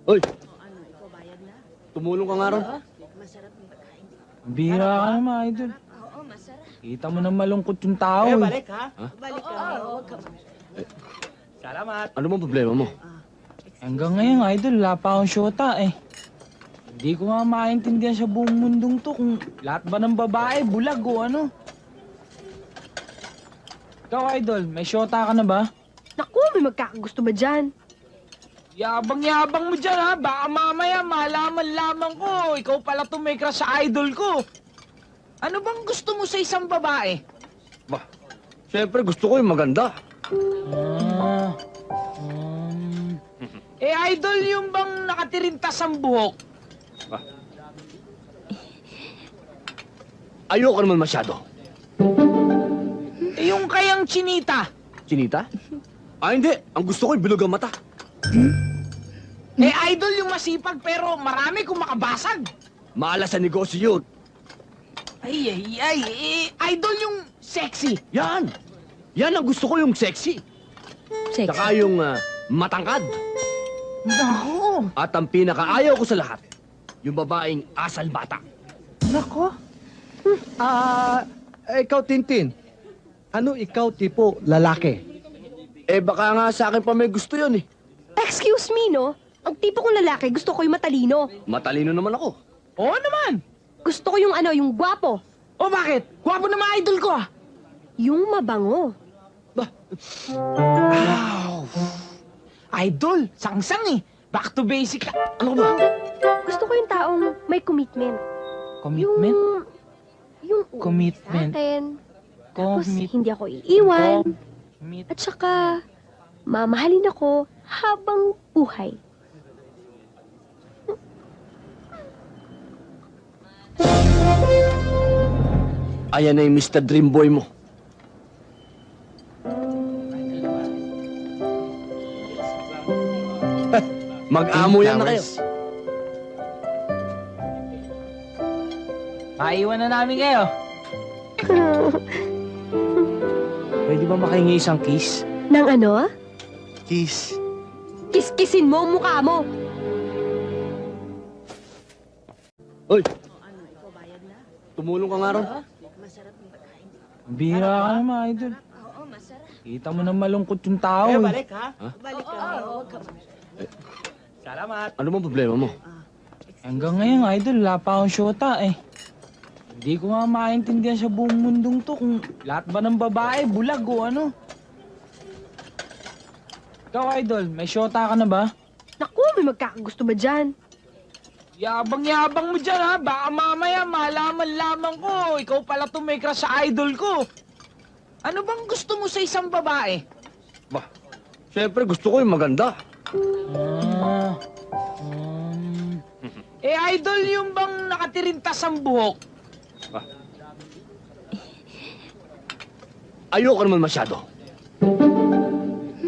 Hoy, tumulong ka nga ron. Bira ka naman, idol. Kita mo na malungkot yung tao. Balik ha? Ha? Balik ka. Huwag ka. Salamat. Ano bang problema mo? Hanggang ngayon, idol, wala pa akong syota eh. Hindi ko nga maintindihan sa buong mundong to kung lahat ba ng babae, bulag o ano. Ikaw, idol, may syota ka na ba? Naku, may magkakagusto ba dyan? Yabang-yabang mo dyan, ha? Baka mamaya malaman lamang ko. Ikaw pala may crush sa idol ko. Ano bang gusto mo sa isang babae? Ba, syempre gusto ko yung maganda. Ah, idol yung bang nakatirintas ang buhok? Ayoko naman masyado. Yung kayang chinita? Chinita? Hindi. Ang gusto ko yung bilog ang mata. Idol yung masipag pero marami kung makabasag. Maalas sa negosyo yun. Idol yung sexy. Yan! Yan ang gusto ko yung sexy. Sexy. Saka yung matangkad. Nako. At ang pinakaayaw ko sa lahat, yung babaeng asal bata. Nako. Ikaw, Tintin. Ano ikaw tipo lalaki? Baka nga sa akin pa may gusto yun eh. Excuse me, no? Ang tipo kong lalaki, gusto ko yung matalino. Matalino naman ako. Oo naman. Gusto ko yung yung gwapo. O bakit? Gwapo na mga idol ko ah. Yung mabango. Idol, sangsang eh. Back to basic. Ano ba? Gusto ko yung taong may commitment. Commitment? Yung Commitment. sa akin. Tapos Commit. hindi ako iiwan. Commit. At saka, mamahalin ako habang buhay. Ayan na yung Mr. Dream Boy mo. Mag-amo yan na kayo. Maiwan na namin kayo. Pwede ba makahingi isang kiss? Nang ano? Kiss. Kiskisin mo ang mukha mo. Hoy! Tumulong ka nga ron. Bira ka naman, idol. Kita mo na malungkot yung tao. Balik ha? Ha? Balik ka. Huwag ka. Salamat. Ano bang problema mo? Hanggang ngayon, idol, wala pa akong syota eh. Hindi ko nga maintindihan sa buong mundong to kung lahat ba ng babae, bulag o ano. Ikaw, idol, may syota ka na ba? Naku, may magkakagusto ba dyan? Yabang-yabang mo dyan, ha? Baka mamaya malaman lamang ko. Ikaw pala may crush sa idol ko. Ano bang gusto mo sa isang babae? Ba, syempre gusto ko yung maganda. Idol yung bang nakatirintas ang buhok? Ayoko naman masyado.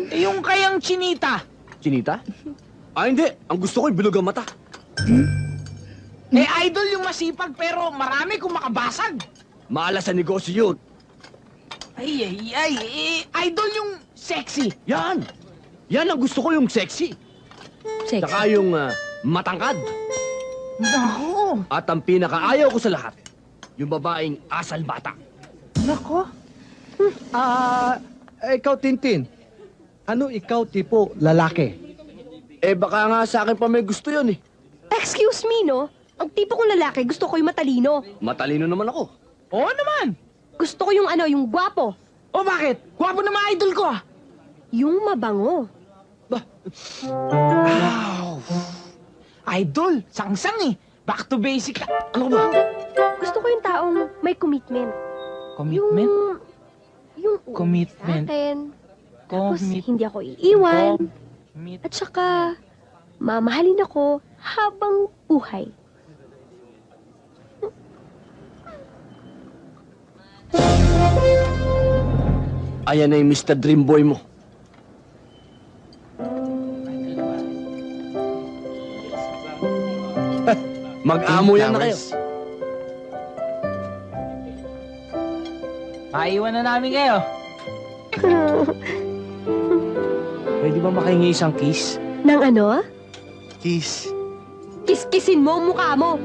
Yung kayang chinita? Chinita? Hindi. Ang gusto ko yung bilog ang mata. Idol yung masipag pero marami kung makabasag. Maalas sa negosyo yun. Idol yung sexy. Yan! Yan ang gusto ko yung sexy. Sexy. Saka yung matangkad. Nako. At ang pinakaayaw ko sa lahat, yung babaeng asal bata. Nako. Ikaw, Tintin. Ano ikaw tipo lalaki? Baka nga sa akin pa may gusto yun eh. Excuse me, no? Ang tipo kong lalaki, gusto ko yung matalino. Matalino naman ako. Oo naman. Gusto ko yung yung gwapo. O bakit? Gwapo na mga idol ko ah. Yung mabango. Idol, sangsang eh. Back to basic. Ano ba? Gusto ko yung taong may commitment. Commitment? Yung Commitment. sa akin. Tapos Commit. hindi ako iiwan. Commit. At saka, mamahalin ako habang buhay. Ayan na yung Mr. Dream Boy mo. Mag-amo yan na kayo. Maiwan na namin kayo. Pwede ba makahingi isang kiss? Nang ano? Kiss. Kiskisin mo ang mukha mo.